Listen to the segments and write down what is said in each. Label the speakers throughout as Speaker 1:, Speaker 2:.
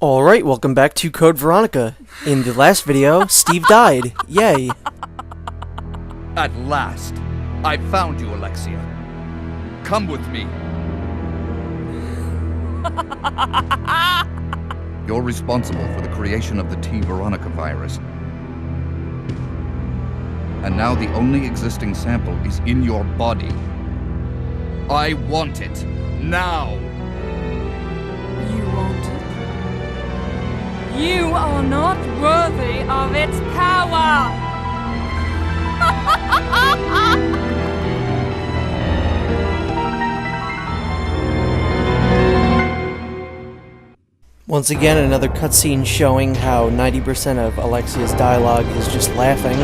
Speaker 1: Alright, welcome back to Code Veronica. In the last video, Steve died. Yay.
Speaker 2: At last, I found you, Alexia. Come with me. You're responsible for the creation of the T. Veronica virus. And now the only existing sample is in your body. I want it. Now!
Speaker 3: You want it? You are not worthy of its power!
Speaker 1: Once again, another cutscene showing how 90% of Alexia's dialogue is just laughing.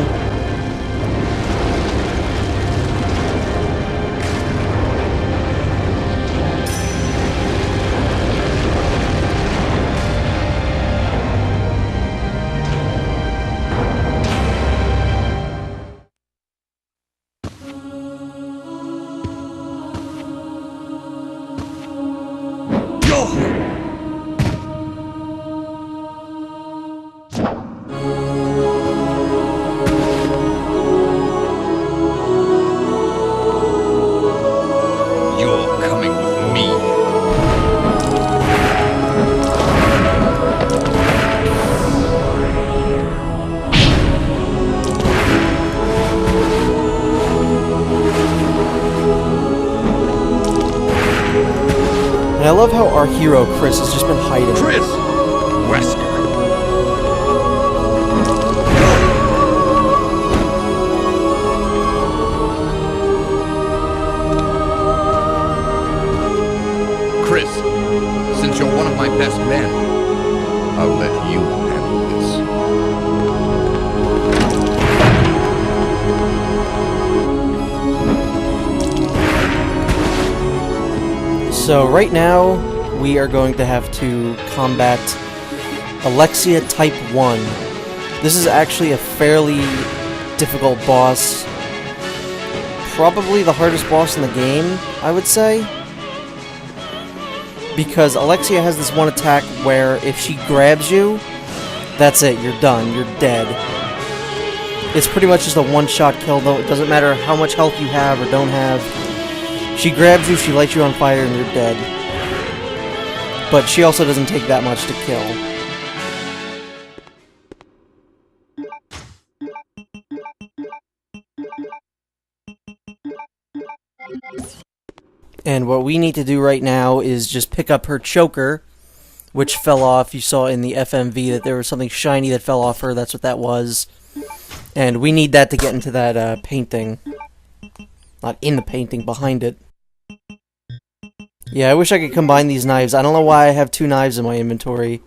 Speaker 1: And I love how our hero, Chris, has just been hiding.
Speaker 2: Chris! Wesker! Chris, since you're one of my best men, I'll let you handle this.
Speaker 1: So right now, we are going to have to combat Alexia Type 1. This is actually a fairly difficult boss. Probably the hardest boss in the game, I would say. Because Alexia has this one attack where if she grabs you, that's it, you're done, you're dead. It's pretty much just a one-shot kill, though. It doesn't matter how much health you have or don't have. She grabs you, she lights you on fire, and you're dead. But she also doesn't take that much to kill. And what we need to do right now is just pick up her choker, which fell off. You saw in the FMV that there was something shiny that fell off her. That's what that was. And we need that to get into that painting. Not in the painting, behind it. Yeah, I wish I could combine these knives. I don't know why I have two knives in my inventory.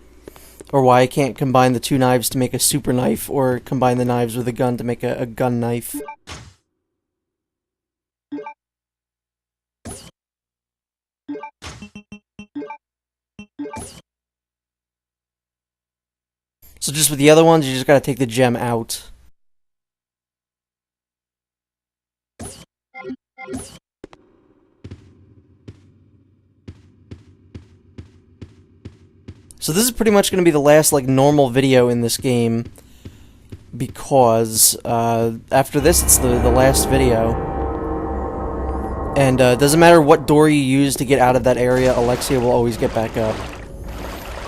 Speaker 1: Or why I can't combine the two knives to make a super knife, or combine the knives with a gun to make a gun knife. So just with the other ones, you just gotta take the gem out. So this is pretty much going to be the last, like, normal video in this game, because, after this, it's the last video. And, doesn't matter what door you use to get out of that area, Alexia will always get back up.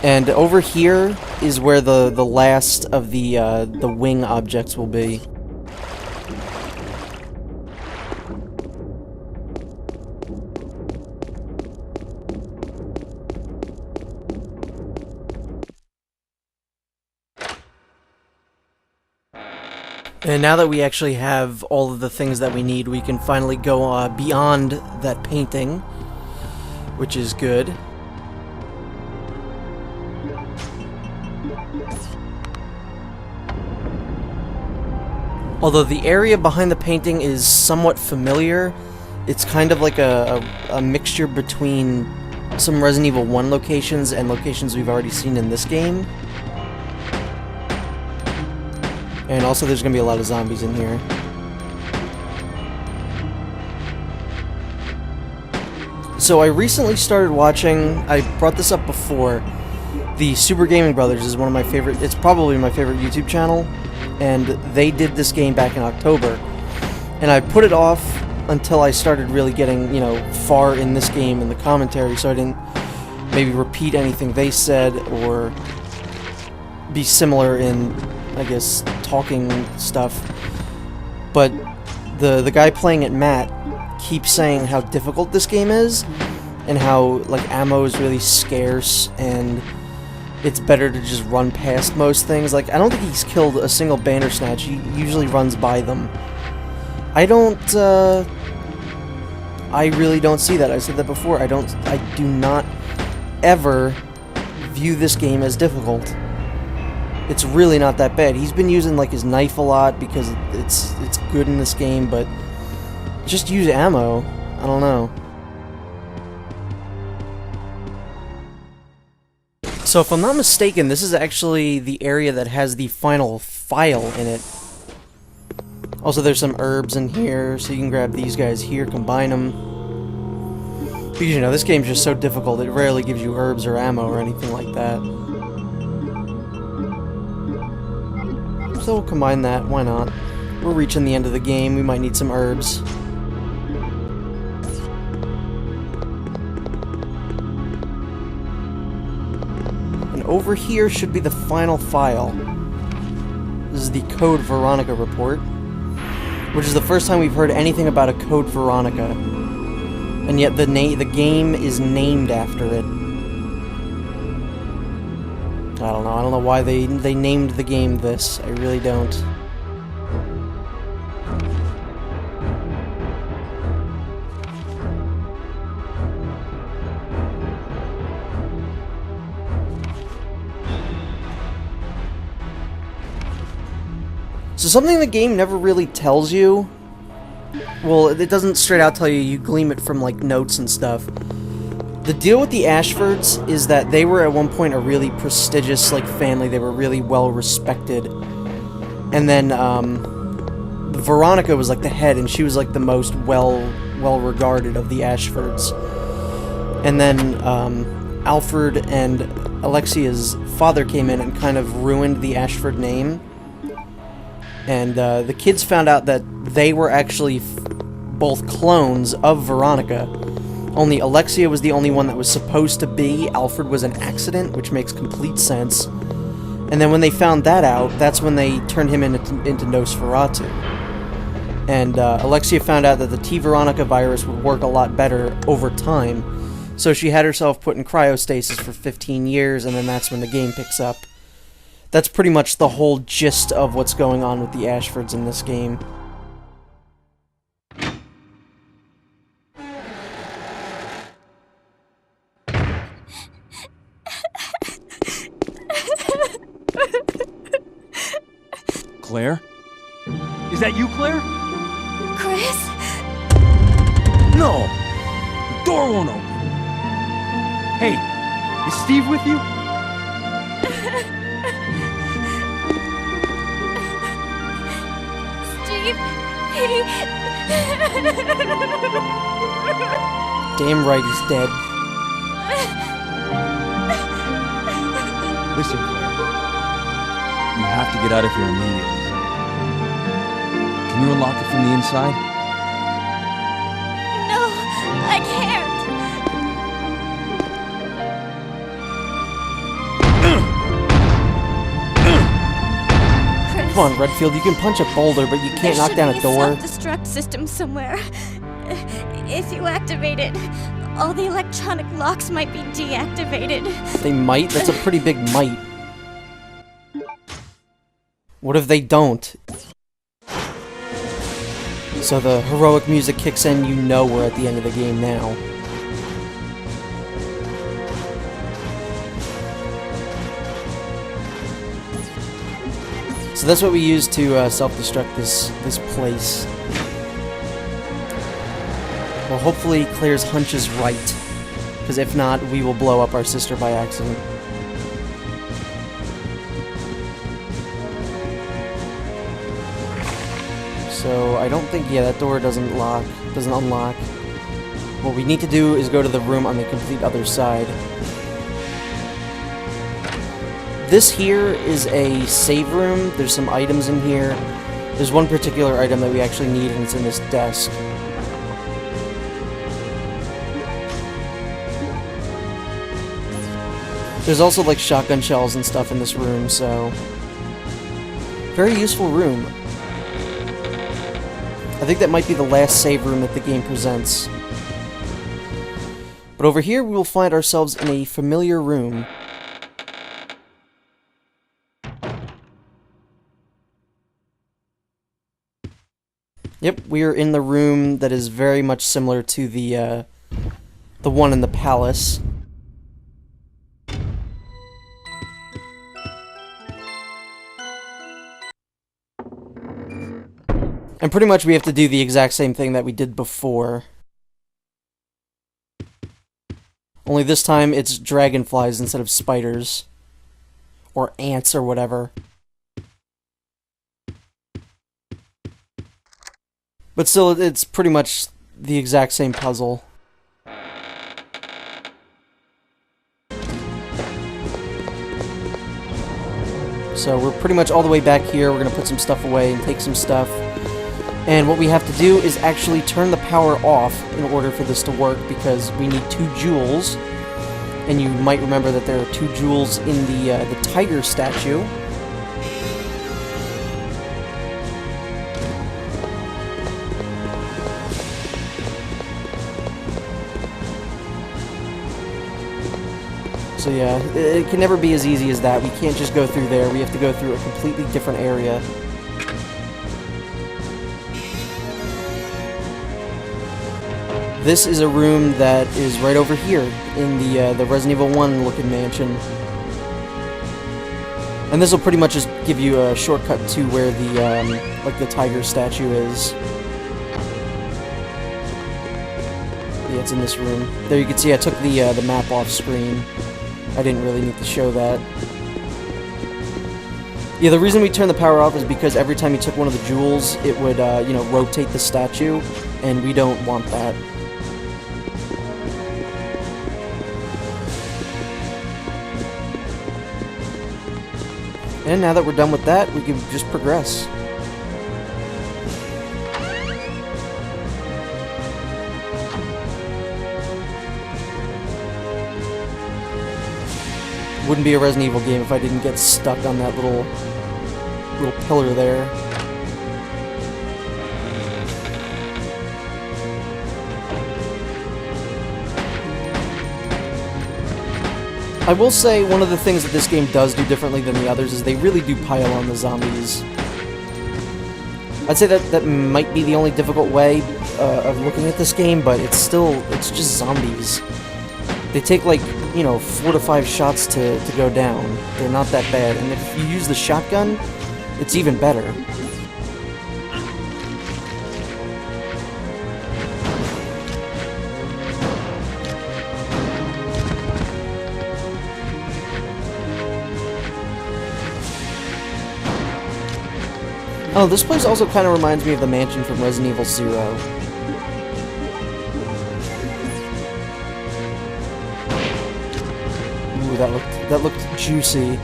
Speaker 1: And over here is where the last of the wing objects will be. And now that we actually have all of the things that we need, we can finally go beyond that painting, which is good. Although the area behind the painting is somewhat familiar, it's kind of like a mixture between some Resident Evil 1 locations and locations we've already seen in this game. And also there's going to be a lot of zombies in here. So I recently started watching, I brought this up before, The Super Gaming Brothers is one of my favorite, it's probably my favorite YouTube channel, and they did this game back in October. And I put it off until I started really getting, you know, far in this game in the commentary, so I didn't maybe repeat anything they said or be similar in, I guess, talking stuff. But the guy playing it, Matt, keeps saying how difficult this game is and how, like, ammo is really scarce and it's better to just run past most things. Like, I don't think he's killed a single Bandersnatch. He usually runs by them. I really don't see that. I said that before. I do not ever view this game as difficult. It's really not that bad. He's been using, like, his knife a lot because it's good in this game, but just use ammo. I don't know. So if I'm not mistaken, this is actually the area that has the final file in it. Also, there's some herbs in here, so you can grab these guys here, combine them. Because, you know, this game's just so difficult, it rarely gives you herbs or ammo or anything like that. So we'll combine that, why not? We're reaching the end of the game, we might need some herbs. And over here should be the final file. This is the Code Veronica report, which is the first time we've heard anything about a Code Veronica. And yet the game is named after it. I don't know why they named the game this. I really don't. So something the game never really tells you, well, it doesn't straight out tell you, you glean it from, like, notes and stuff. The deal with the Ashfords is that they were at one point a really prestigious, like, family. They were really well respected. And then, Veronica was, like, the head, and she was, like, the most well regarded of the Ashfords. And then, Alfred and Alexia's father came in and kind of ruined the Ashford name. And the kids found out that they were actually both clones of Veronica. Only Alexia was the only one that was supposed to be. Alfred was an accident, which makes complete sense. And then when they found that out, that's when they turned him into Nosferatu. And Alexia found out that the T. Veronica virus would work a lot better over time. So she had herself put in cryostasis for 15 years, and then that's when the game picks up. That's pretty much the whole gist of what's going on with the Ashfords in this game.
Speaker 4: Claire? Is that you, Claire?
Speaker 5: Chris?
Speaker 4: No! The door won't open. Hey, is Steve with you?
Speaker 5: Steve,
Speaker 1: Damn right he's dead.
Speaker 4: Listen, Claire. You have to get out of here immediately. Can you unlock it from the inside?
Speaker 5: No, I can't. Chris,
Speaker 1: Come on, Redfield, you can punch a boulder, but you can't knock down a door.
Speaker 5: There should be a self-destruct system somewhere. If you activate it, all the electronic locks might be deactivated.
Speaker 1: They might? That's a pretty big might. What if they don't? So the heroic music kicks in, you know we're at the end of the game now. So that's what we use to self-destruct this place. Well, hopefully Claire's hunch is right, because if not, we will blow up our sister by accident. So I don't think, yeah, that door doesn't unlock. What we need to do is go to the room on the complete other side. This here is a save room. There's some items in here. There's one particular item that we actually need, and it's in this desk. There's also like shotgun shells and stuff in this room, so very useful room. I think that might be the last save room that the game presents. But over here we will find ourselves in a familiar room. Yep, we are in the room that is very much similar to the one in the palace. And pretty much we have to do the exact same thing that we did before. Only this time it's dragonflies instead of spiders. Or ants or whatever. But still, it's pretty much the exact same puzzle. So we're pretty much all the way back here. We're going to put some stuff away and take some stuff. And what we have to do is actually turn the power off in order for this to work, because we need 2 jewels. And you might remember that there are 2 jewels in the tiger statue. So yeah, it can never be as easy as that. We can't just go through there. We have to go through a completely different area. This is a room that is right over here in the Resident Evil 1 looking mansion. And this will pretty much just give you a shortcut to where the like the tiger statue is. Yeah, it's in this room. There you can see I took the map off screen. I didn't really need to show that. Yeah, the reason we turned the power off is because every time you took one of the jewels, it would, you know, rotate the statue, and we don't want that. And now that we're done with that, we can just progress. Wouldn't be a Resident Evil game if I didn't get stuck on that little pillar there. I will say one of the things that this game does do differently than the others is they really do pile on the zombies. I'd say that might be the only difficult way of looking at this game, but it's just zombies. They take like, you know, 4 to 5 shots to go down. They're not that bad, and if you use the shotgun, it's even better. Oh, this place also kind of reminds me of the mansion from Resident Evil 0. Ooh, that looked juicy.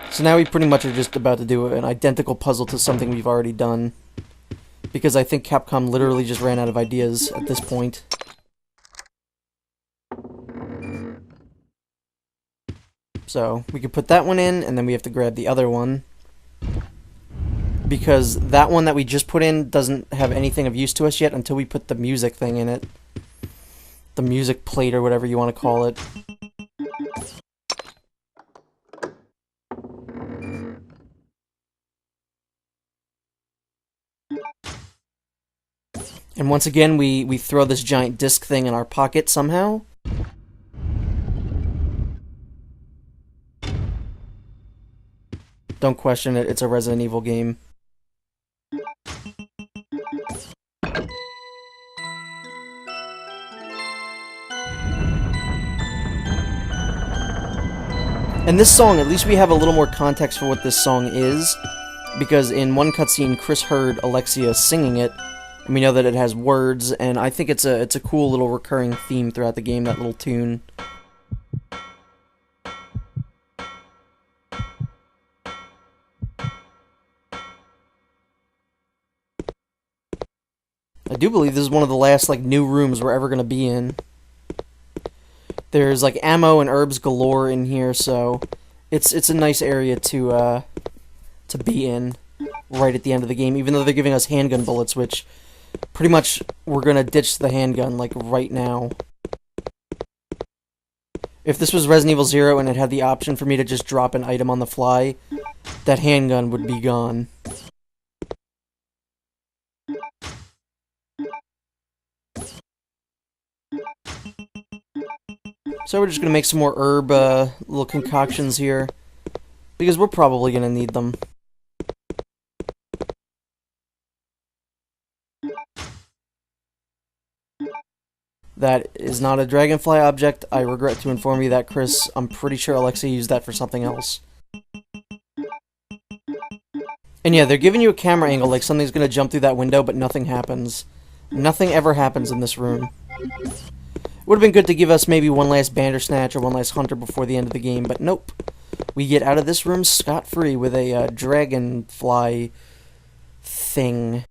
Speaker 1: So now we pretty much are just about to do an identical puzzle to something we've already done. Because I think Capcom literally just ran out of ideas at this point. So, we could put that one in, and then we have to grab the other one. Because that one that we just put in doesn't have anything of use to us yet until we put the music thing in it. The music plate, or whatever you want to call it. And once again, we throw this giant disc thing in our pocket somehow. Don't question it, it's a Resident Evil game. And this song, at least we have a little more context for what this song is, because in one cutscene, Chris heard Alexia singing it, And we know that it has words, and I think it's a cool little recurring theme throughout the game, that little tune. I do believe this is one of the last, like, new rooms we're ever going to be in. There's, like, ammo and herbs galore in here, so it's a nice area to be in right at the end of the game, even though they're giving us handgun bullets, which pretty much we're going to ditch the handgun, like, right now. If this was Resident Evil 0 and it had the option for me to just drop an item on the fly, that handgun would be gone. So we're just going to make some more herb little concoctions here, because we're probably going to need them. That is not a dragonfly object. I regret to inform you that, Chris. I'm pretty sure Alexia used that for something else. And yeah, they're giving you a camera angle like something's going to jump through that window, but nothing happens. Nothing ever happens in this room. Would have been good to give us maybe one last Bandersnatch or one last Hunter before the end of the game, but nope. We get out of this room scot-free with a dragonfly thing.